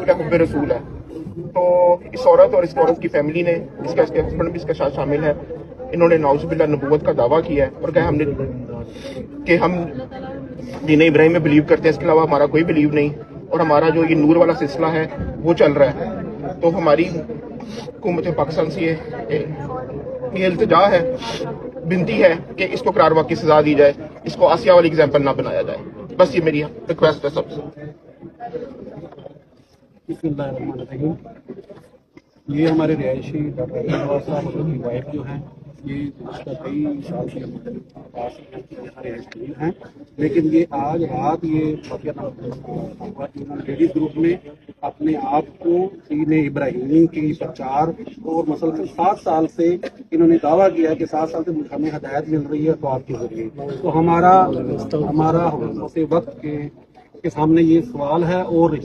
मोहब्बत का हुब्बे रसूल है। तो इस औरत और इस औरत की फैमिली ने, इसके हस्बैंड भी इसके साथ शामिल है, इन्होंने नाउज़ुबिल्लाह नबूवत का दावा किया है और कहा हमने कि हम दीन इब्राहिम में बिलीव करते हैं, इसके अलावा हमारा कोई बिलीव नहीं, और हमारा जो ये नूर वाला सिलसिला है वो चल रहा है। तो हमारी हुकूमत पाकिस्तान से ये इल्तिजा है, विनती है कि इसको करारवा की सजा दी जाए, इसको आसिया वाली एग्जाम्पल ना बनाया जाए। बस ये मेरी रिक्वेस्ट है सबसे। बिस्मिल्लाहिर्रहमानिर्रहीम। ये हमारे रिहायशी डॉक्टर नवाज साहब की वाइफ जो हैं, ये इसका कई साल से हमारे पास रिहायशी हैं, लेकिन ये आज रात ये लेडीज ग्रुप में अपने आप को दीन इब्राहिमी की प्रचार और मसलसल 7 साल से इन्होंने दावा किया कि 7 साल से हमें हदायत मिल रही है तो आपके जरिए। तो हमारा उसी वक्त के सामने ये सवाल है और